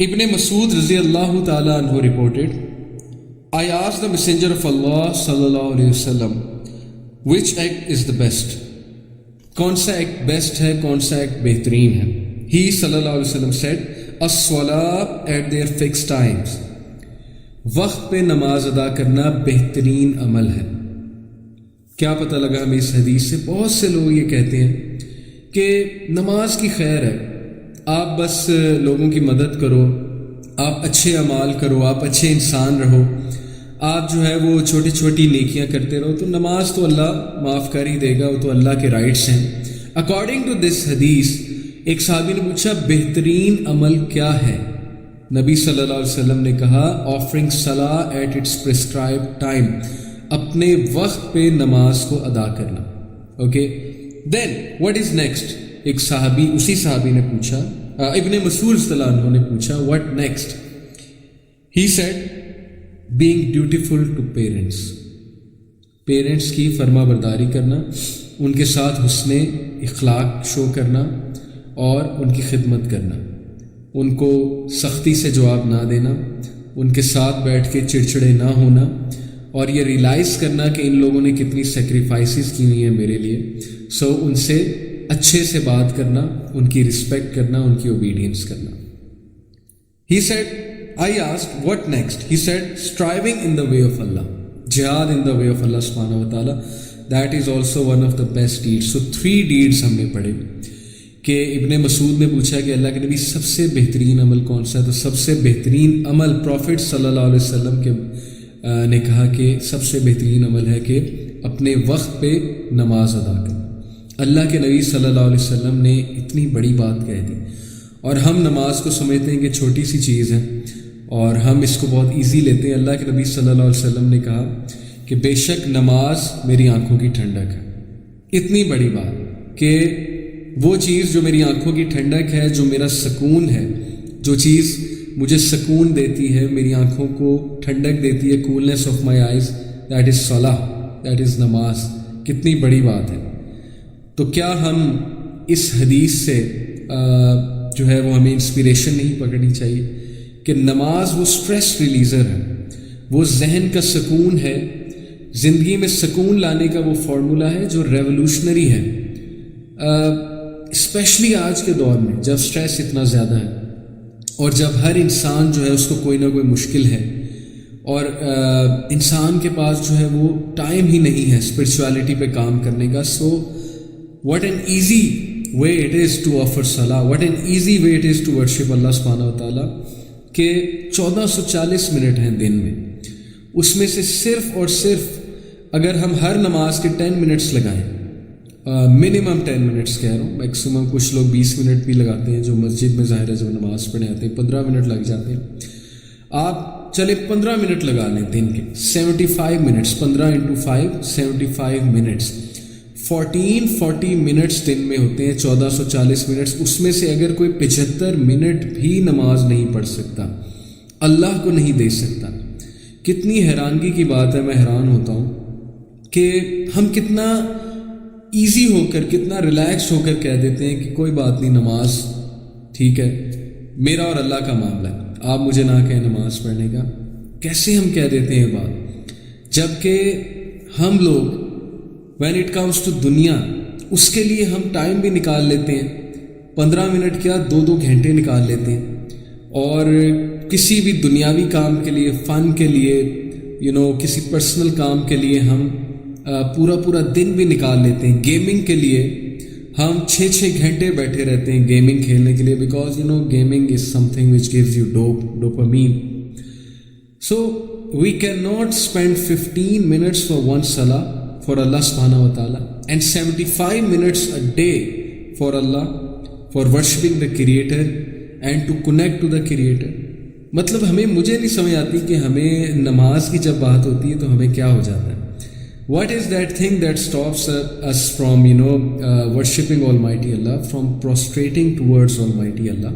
Ibn Masud radiyallahu ta'ala anhu reported, I asked the Messenger of Allah sallallahu alayhi wasallam, which act is the best? کون سا act best ہے, کون سا act بہترین ہے؟ He sallallahu alayhi wasallam said, as-salat at their fixed times. وقت پہ نماز ادا کرنا بہترین عمل ہے. کیا پتہ لگا ہمیں اس حدیث سے؟ بہت سے لوگ یہ کہتے ہیں کہ نماز کی خیر ہے, آپ بس لوگوں کی مدد کرو, آپ اچھے اعمال کرو, آپ اچھے انسان رہو, آپ جو ہے وہ چھوٹی چھوٹی نیکیاں کرتے رہو, تو نماز تو اللہ معاف کر ہی دے گا, وہ تو اللہ کے رائٹس ہیں. اکارڈنگ ٹو دس حدیث ایک صحابی نے پوچھا بہترین عمل کیا ہے؟ نبی صلی اللہ علیہ وسلم نے کہا آفرنگ صلاح ایٹ اٹس پرسکرائبڈ ٹائم, اپنے وقت پہ نماز کو ادا کرنا. Okay, then what is next? ایک صحابی, اسی صحابی نے پوچھا, ابن مسعود رضی اللہ عنہ نے پوچھا what next? He said being dutiful to parents. Parents کی فرما برداری کرنا, ان کے ساتھ حسن اخلاق شو کرنا اور ان کی خدمت کرنا, ان کو سختی سے جواب نہ دینا, ان کے ساتھ بیٹھ کے چڑچڑے نہ ہونا, اور یہ ریلائز کرنا کہ ان لوگوں نے کتنی سیکریفائسز کی ہوئی ہیں میرے لیے. سو ان سے اچھے سے بات کرنا, ان کی رسپیکٹ کرنا, ان کی اوبیڈینس کرنا. He said, I asked, what next? He said, striving in the way of Allah. Jihad in the way of Allah subhanahu wa ta'ala. That is also one of the best deeds. So 3 deeds ہم نے پڑھے کہ ابن مسعود نے پوچھا کہ اللہ کے نبی سب سے بہترین عمل کون سا ہے؟ تو سب سے بہترین عمل پروفٹ صلی اللہ علیہ وسلم کے نے کہا کہ سب سے بہترین عمل ہے کہ اپنے وقت پہ نماز ادا کرنا. اللہ کے نبی صلی اللہ علیہ وسلم نے اتنی بڑی بات کہہ دی, اور ہم نماز کو سمجھتے ہیں کہ چھوٹی سی چیز ہے اور ہم اس کو بہت ایزی لیتے ہیں. اللہ کے نبی صلی اللہ علیہ وسلم نے کہا کہ بے شک نماز میری آنکھوں کی ٹھنڈک ہے. اتنی بڑی بات کہ وہ چیز جو میری آنکھوں کی ٹھنڈک ہے, جو میرا سکون ہے, جو چیز مجھے سکون دیتی ہے, میری آنکھوں کو ٹھنڈک دیتی ہے, coolness of my eyes, that is صلاح, دیٹ از نماز. کتنی بڑی بات ہے. تو کیا ہم اس حدیث سے جو ہے وہ ہمیں انسپریشن نہیں پکڑنی چاہیے کہ نماز وہ اسٹریس ریلیزر ہے, وہ ذہن کا سکون ہے, زندگی میں سکون لانے کا وہ فارمولہ ہے جو ریولوشنری ہے, اسپیشلی آج کے دور میں جب اسٹریس اتنا زیادہ ہے اور جب ہر انسان جو ہے اس کو کوئی نہ کوئی مشکل ہے, اور انسان کے پاس جو ہے وہ ٹائم ہی نہیں ہے اسپرچویلٹی پہ کام کرنے کا. So what an easy way it is to offer salah, what an easy way it is to worship Allah subhanahu wa ta'ala کہ 1440 منٹ ہیں دن میں, اس میں سے صرف اور صرف اگر ہم ہر نماز کے 10 منٹس لگائیں, منیمم 10 منٹس کہہ رہا ہوں, میکسیمم کچھ لوگ 20 منٹ بھی لگاتے ہیں جو مسجد میں ظاہر ہے جب نماز پڑھنے آتے ہیں 15 منٹ لگ جاتے ہیں. آپ چلے 15 منٹ لگا لیں دن کے, 75 منٹس, 15 into 5 75 منٹس, 40 منٹس دن میں ہوتے ہیں, 1440 منٹس. اس میں سے اگر کوئی 75 منٹ بھی نماز نہیں پڑھ سکتا, اللہ کو نہیں دے سکتا, کتنی حیرانگی کی بات ہے. میں حیران ہوتا ہوں کہ ہم کتنا ایزی ہو کر, کتنا ریلیکس ہو کر کہہ دیتے ہیں کہ کوئی بات نہیں, نماز ٹھیک ہے, میرا اور اللہ کا معاملہ ہے, آپ مجھے نہ کہیں نماز پڑھنے کا. کیسے ہم کہہ دیتے ہیں بات, جب کہ ہم لوگ when it comes to دنیا, اس کے لیے ہم ٹائم بھی نکال لیتے ہیں, 15 منٹ کیا 2 گھنٹے نکال لیتے ہیں, اور کسی بھی دنیاوی کام کے لیے, فن کے لیے, کسی پرسنل کام کے لیے ہم پورا دن بھی نکال لیتے ہیں. گیمنگ کے لیے ہم 6 گھنٹے بیٹھے رہتے ہیں گیمنگ کھیلنے کے لیے, because gaming is something which gives you dopamine. So we cannot spend اسپینڈ 15 منٹس فار ون صلاح for Allah subhanahu wa ta'ala and 75 minutes a day for Allah, for worshipping the creator and to connect to the creator. مطلب مجھے نہیں سمجھ آتی کہ ہمیں نماز کی جب بات ہوتی ہے تو ہمیں کیا ہو جاتا ہے. What is that thing that stops us from worshipping Almighty Allah, from prostrating towards Almighty Allah,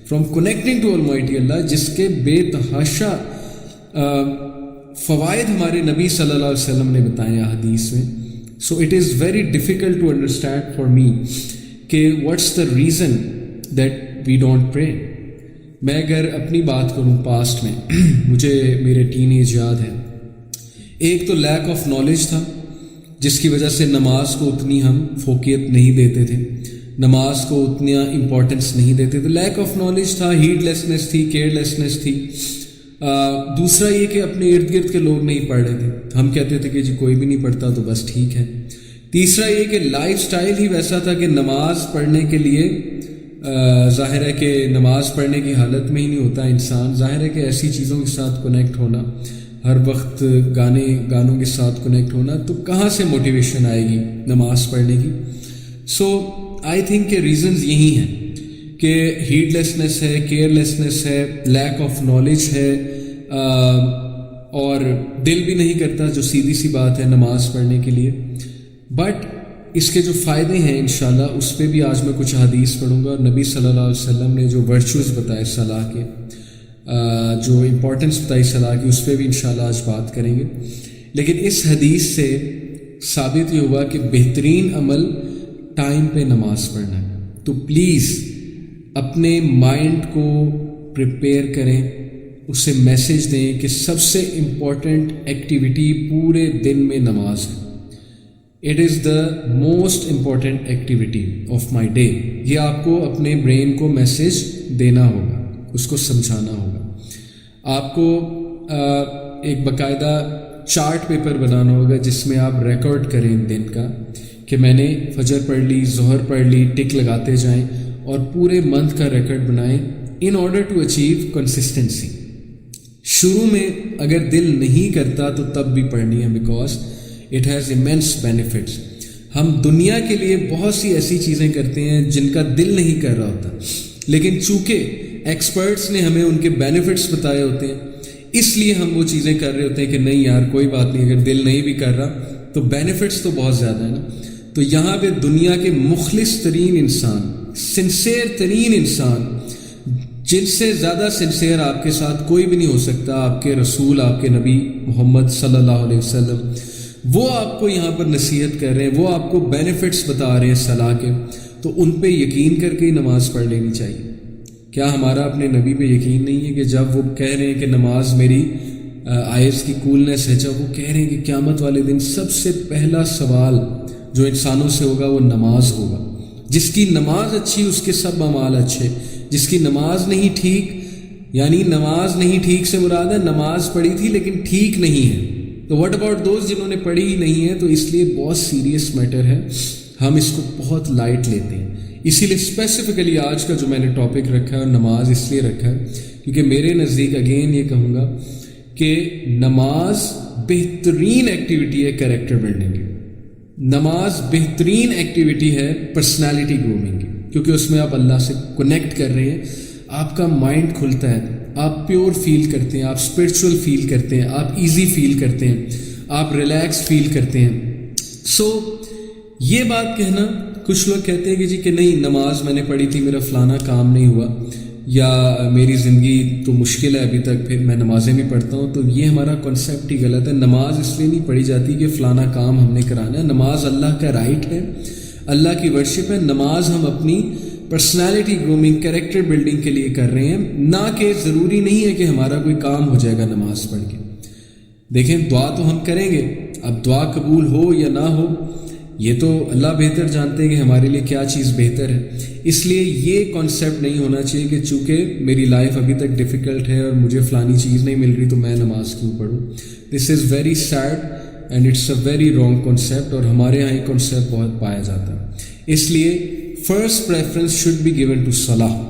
from connecting to Almighty Allah, جس کے بے تحاشا فوائد ہمارے نبی صلی اللہ علیہ وسلم نے بتائے حدیث میں. So it is very difficult to understand for me کہ what's the reason that we don't pray. میں اگر اپنی بات کروں پاسٹ میں مجھے میرے ٹین ایج یاد ہے. ایک تو لیک آف نالج تھا جس کی وجہ سے نماز کو اتنی ہم فوقیت نہیں دیتے تھے, نماز کو اتنا امپورٹنس نہیں دیتے تھے. لیک آف نالج تھا, ہیڈ لیسنس تھی, کیئر لیسنس تھی. دوسرا یہ کہ اپنے ارد گرد کے لوگ نہیں پڑھ رہے تھے, ہم کہتے تھے کہ جی کوئی بھی نہیں پڑھتا تو بس ٹھیک ہے. تیسرا یہ کہ لائف سٹائل ہی ویسا تھا کہ نماز پڑھنے کے لیے ظاہر ہے کہ نماز پڑھنے کی حالت میں ہی نہیں ہوتا انسان. ظاہر ہے کہ ایسی چیزوں کے ساتھ کنیکٹ ہونا, ہر وقت گانوں کے ساتھ کنیکٹ ہونا, تو کہاں سے موٹیویشن آئے گی نماز پڑھنے کی. سو آئی تھنک کہ ریزنز یہی ہیں کہ ہیڈ لیسنس ہے, کیئر لیسنس ہے, لیک آف نالج ہے, اور دل بھی نہیں کرتا, جو سیدھی سی بات ہے نماز پڑھنے کے لیے. بٹ اس کے جو فائدے ہیں انشاءاللہ اس پہ بھی آج میں کچھ حدیث پڑھوں گا, اور نبی صلی اللہ علیہ وسلم نے جو ورچوز بتائے صلاح کے, جو امپورٹنس بتائی صلاح کی, اس پہ بھی انشاءاللہ آج بات کریں گے. لیکن اس حدیث سے ثابت یہ ہوا کہ بہترین عمل ٹائم پہ نماز پڑھنا ہے. تو پلیز اپنے مائنڈ کو پریپیئر کریں, اسے میسج دیں کہ سب سے امپورٹنٹ ایکٹیویٹی پورے دن میں نماز ہے. It is the most important activity of my day. یہ آپ کو اپنے برین کو میسج دینا ہوگا, اس کو سمجھانا ہوگا. آپ کو ایک باقاعدہ چارٹ پیپر بنانا ہوگا جس میں آپ ریکارڈ کریں دن کا کہ میں نے فجر پڑھ لی, ظہر پڑھ لی, ٹک لگاتے جائیں, اور پورے منتھ کا ریکارڈ بنائیں in order to achieve consistency. شروع میں اگر دل نہیں کرتا تو تب بھی پڑھنی ہے, بیکاز اٹ ہیز ایمینس بینیفٹس. ہم دنیا کے لیے بہت سی ایسی چیزیں کرتے ہیں جن کا دل نہیں کر رہا ہوتا, لیکن چونکہ ایکسپرٹس نے ہمیں ان کے بینیفٹس بتائے ہوتے ہیں اس لیے ہم وہ چیزیں کر رہے ہوتے ہیں کہ نہیں یار کوئی بات نہیں, اگر دل نہیں بھی کر رہا تو بینیفٹس تو بہت زیادہ ہیں نا. تو یہاں پہ دنیا کے مخلص ترین انسان, سنسیئر ترین انسان, جن سے زیادہ سنسیئر آپ کے ساتھ کوئی بھی نہیں ہو سکتا, آپ کے رسول, آپ کے نبی محمد صلی اللہ علیہ وسلم, وہ آپ کو یہاں پر نصیحت کر رہے ہیں, وہ آپ کو بینیفٹس بتا رہے ہیں صلاح کے. تو ان پہ یقین کر کے ہی نماز پڑھ لینی چاہیے. کیا ہمارا اپنے نبی پہ یقین نہیں ہے کہ جب وہ کہہ رہے ہیں کہ نماز میری آئز کی کولنس ہے, جب وہ کہہ رہے ہیں کہ قیامت والے دن سب سے پہلا سوال جو انسانوں سے ہوگا وہ نماز ہوگا. جس کی نماز اچھی اس کے سب اعمال اچھے, جس کی نماز نہیں ٹھیک, یعنی نماز نہیں ٹھیک سے مراد ہے نماز پڑھی تھی لیکن ٹھیک نہیں ہے, تو واٹ اباؤٹ دوز جنہوں نے پڑھی ہی نہیں ہے. تو اس لیے بہت سیریس میٹر ہے, ہم اس کو بہت لائٹ لیتے ہیں. اسی لیے اسپیسیفکلی آج کا جو میں نے ٹاپک رکھا ہے اور نماز اس لیے رکھا ہے کیونکہ میرے نزدیک اگین یہ کہوں گا کہ نماز بہترین ایکٹیویٹی ہے کریکٹر بلڈنگ کی. نماز بہترین ایکٹیویٹی ہے پرسنالٹی گرومنگ کی, کیونکہ اس میں آپ اللہ سے کنیکٹ کر رہے ہیں, آپ کا مائنڈ کھلتا ہے, آپ پیور فیل کرتے ہیں, آپ اسپرچول فیل کرتے ہیں, آپ ایزی فیل کرتے ہیں, آپ ریلیکس فیل کرتے ہیں. سو یہ بات کہنا, کچھ لوگ کہتے ہیں کہ جی کہ نہیں نماز میں نے پڑھی تھی میرا فلانا کام نہیں ہوا, یا میری زندگی تو مشکل ہے ابھی تک پھر میں نمازیں بھی پڑھتا ہوں, تو یہ ہمارا کنسیپٹ ہی غلط ہے. نماز اس لیے نہیں پڑھی جاتی کہ فلانا کام ہم نے کرانا ہے. نماز اللہ کا رائٹ ہے, اللہ کی ورشپ ہے. نماز ہم اپنی پرسنالٹی گرومنگ, کریکٹر بلڈنگ کے لیے کر رہے ہیں, نہ کہ ضروری نہیں ہے کہ ہمارا کوئی کام ہو جائے گا نماز پڑھ کے. دیکھیں دعا تو ہم کریں گے, اب دعا قبول ہو یا نہ ہو یہ تو اللہ بہتر جانتے ہیں کہ ہمارے لیے کیا چیز بہتر ہے. اس لیے یہ کانسیپٹ نہیں ہونا چاہیے کہ چونکہ میری لائف ابھی تک ڈیفیکلٹ ہے اور مجھے فلانی چیز نہیں مل رہی تو میں نماز کیوں پڑھوں. This is very sad and it's a very wrong concept, اور ہمارے یہاں یہ کانسیپٹ بہت پایا جاتا ہے. اس لیے first preference should be given to صلاح.